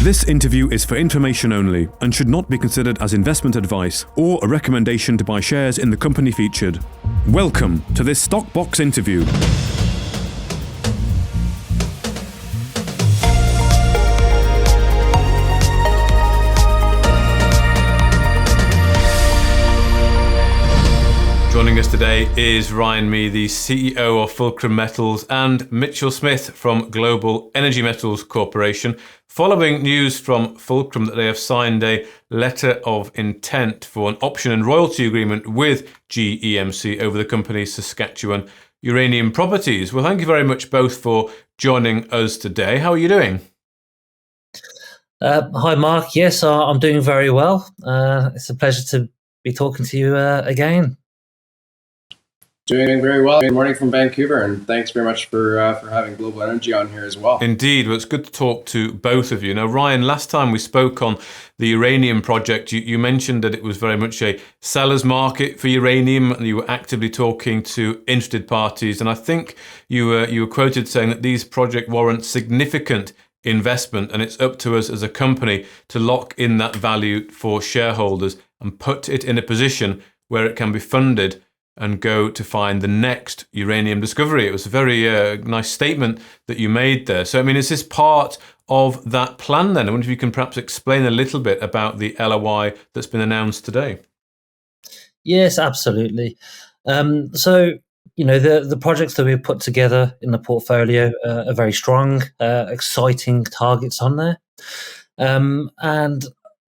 This interview is for information only and should not be considered as investment advice or a recommendation to buy shares in the company featured. Welcome to this Stock Box interview. Joining us today is Ryan Mee, the CEO of Fulcrum Metals, and Mitchell Smith from Global Energy Metals Corporation, following news from Fulcrum that they have signed a letter of intent for an option and royalty agreement with GEMC over the company's Saskatchewan uranium properties. Well, thank you very much both for joining us today. How are you doing? Hi, Mark. Yes, I'm doing very well. It's a pleasure to be talking to you again. Doing very well. Good morning from Vancouver, and thanks very much for having Global Energy on here as well. Indeed. Well, it's good to talk to both of you. Now, Ryan, last time we spoke on the uranium project, you mentioned that it was very much a seller's market for uranium, and you were actively talking to interested parties. And I think you were quoted saying that these projects warrant significant investment, and it's up to us as a company to lock in that value for shareholders and put it in a position where it can be funded and go to find the next uranium discovery. It was a very nice statement that you made there. So, I mean, is this part of that plan then? I wonder if you can perhaps explain a little bit about the LOI that's been announced today. Yes, absolutely. So, the projects that we've put together in the portfolio are very strong, exciting targets on there. And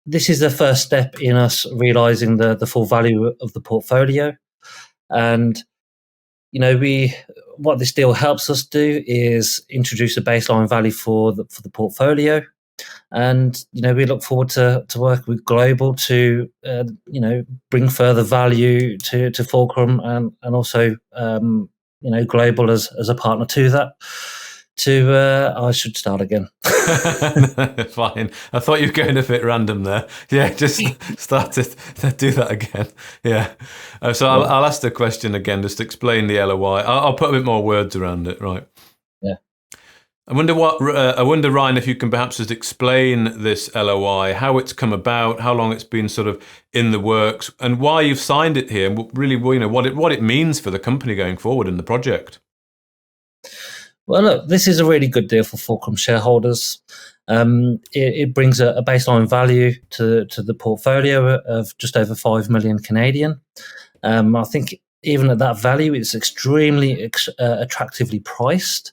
this is the first step in us realising the full value of the portfolio. And, what this deal helps us do is introduce a baseline value for the portfolio. And, we look forward to work with Global to, bring further value to Fulcrum and also, Global as a partner to that. I should start again. Fine. I thought you were going a bit random there. Yeah, just start to do that again. Yeah. So I'll ask the question again, just explain the LOI. I'll put a bit more words around it, right? Yeah. I wonder, Ryan, if you can perhaps just explain this LOI, how it's come about, how long it's been sort of in the works, and why you've signed it here, and really, what it means for the company going forward in the project. Well, look, this is a really good deal for Fulcrum shareholders. It brings a baseline value to the portfolio of just over 5 million Canadian. I think even at that value, it's extremely attractively priced.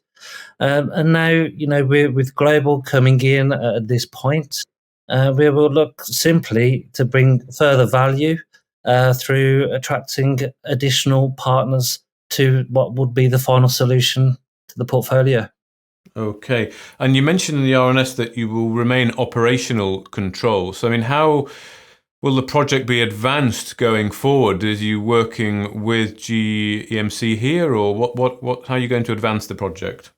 And now, we're with Global coming in at this point, we will look simply to bring further value through attracting additional partners to what would be the final solution to the portfolio. Okay. And you mentioned in the RNS that you will remain operational control. So, I mean, how will the project be advanced going forward? Is you working with GEMC here, or how are you going to advance the project?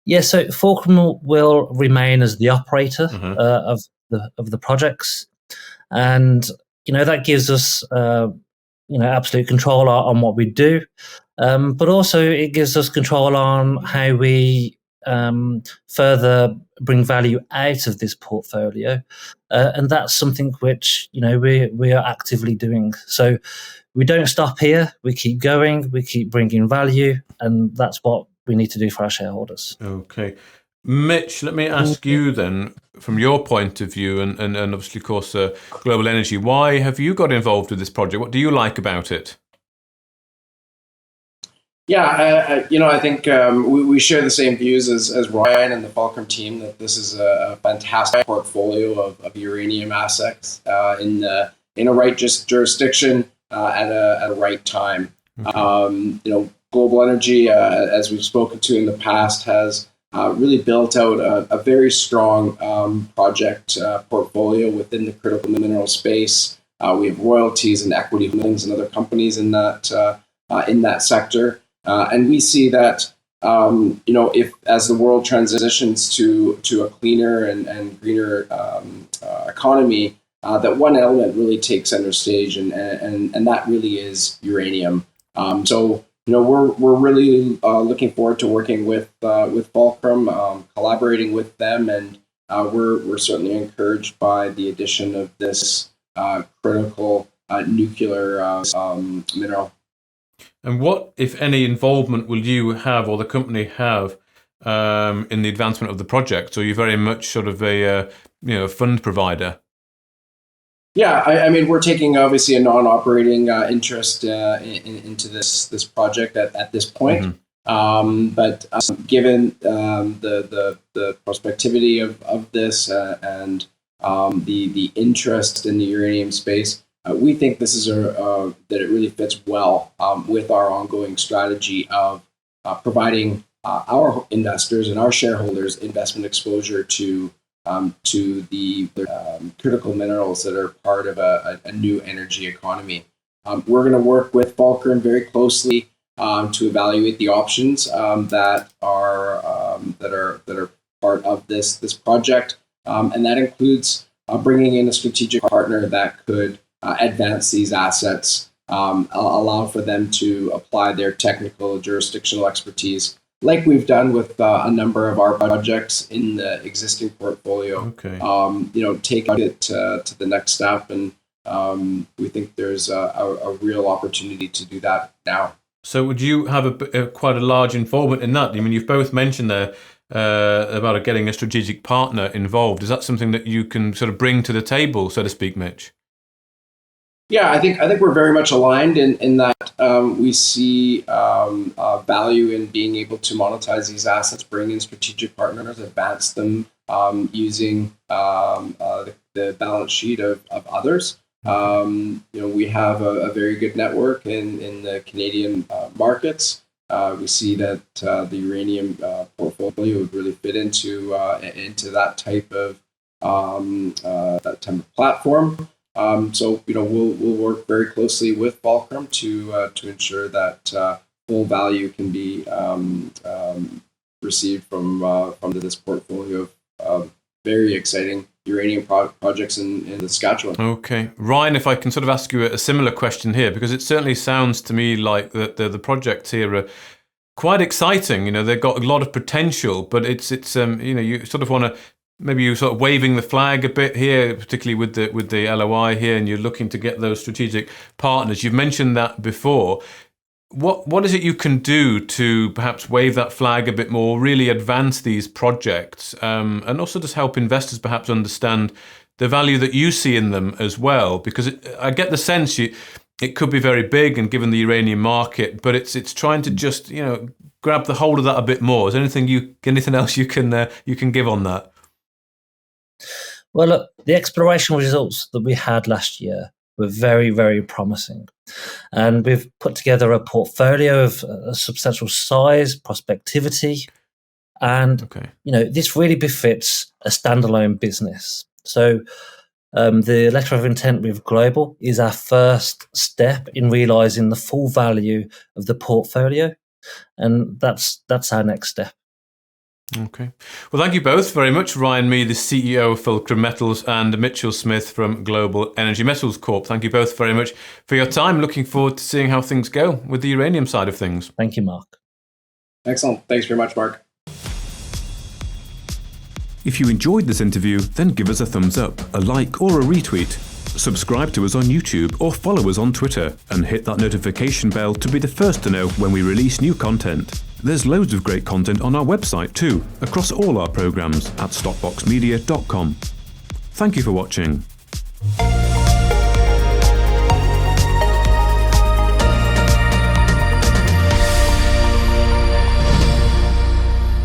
Yeah, so Fulcrum will remain as the operator of the projects. And, that gives us, absolute control on what we do. But also it gives us control on how we further bring value out of this portfolio. And that's something which, we are actively doing. So we don't stop here. We keep going. We keep bringing value. And that's what we need to do for our shareholders. Okay. Mitch, let me ask you then, from your point of view, and obviously, of course, Global Energy, why have you got involved with this project? What do you like about it? Yeah, I think we share the same views as Ryan and the Fulcrum team, that this is a fantastic portfolio of uranium assets in a right jurisdiction at a right time. Okay. Global Energy, as we've spoken to in the past, has really built out a very strong project portfolio within the critical mineral space. We have royalties and equity holdings and other companies in that sector. And we see that, if as the world transitions to a cleaner and greener economy, that one element really takes center stage, and that really is uranium. So we're really looking forward to working with Fulcrum, collaborating with them, and we're certainly encouraged by the addition of this critical nuclear mineral. And what, if any, involvement will you have or the company have in the advancement of the project? So you're very much sort of a fund provider. Yeah, I mean, we're taking obviously a non-operating interest into this project at this point. But given the prospectivity of this and the interest in the uranium space, we think this is that it really fits well with our ongoing strategy of providing our investors and our shareholders investment exposure to the critical minerals that are part of a new energy economy. We're going to work with Fulcrum very closely to evaluate the options that are part of this project, and that includes bringing in a strategic partner that could advance these assets, allow for them to apply their technical jurisdictional expertise, like we've done with a number of our projects in the existing portfolio. Okay. Take it to the next step, and we think there's a real opportunity to do that now. So would you have quite a large involvement in that? I mean, you've both mentioned there about getting a strategic partner involved. Is that something that you can sort of bring to the table, so to speak, Mitch? Yeah, I think we're very much aligned in that we see value in being able to monetize these assets, bring in strategic partners, advance them using the balance sheet of others. We have a very good network in the Canadian markets. We see that the uranium portfolio would really fit into that type of platform. So we'll work very closely with Fulcrum to ensure that full value can be received from this portfolio of very exciting uranium projects in Saskatchewan. Okay. Ryan, if I can sort of ask you a similar question here, because it certainly sounds to me like the projects here are quite exciting. They've got a lot of potential, but it's you sort of want to, maybe you're sort of waving the flag a bit here, particularly with the LOI here, and you're looking to get those strategic partners. You've mentioned that before. What is it you can do to perhaps wave that flag a bit more, really advance these projects, and also just help investors perhaps understand the value that you see in them as well? Because I get the sense it could be very big, and given the uranium market, but it's trying to just grab the hold of that a bit more. Is there anything else you can give on that? Well, look, the exploration results that we had last year were very, very promising. And we've put together a portfolio of a substantial size, prospectivity, and this really befits a standalone business. So the letter of intent with Global is our first step in realising the full value of the portfolio, and that's our next step. Okay. Well, thank you both very much. Ryan Mee, the CEO of Fulcrum Metals, and Mitchell Smith from Global Energy Metals Corp. Thank you both very much for your time. Looking forward to seeing how things go with the uranium side of things. Thank you, Mark. Excellent. Thanks very much, Mark. If you enjoyed this interview, then give us a thumbs up, a like, or a retweet. Subscribe to us on YouTube or follow us on Twitter, and hit that notification bell to be the first to know when we release new content. There's loads of great content on our website too, across all our programs at stockboxmedia.com. Thank you for watching.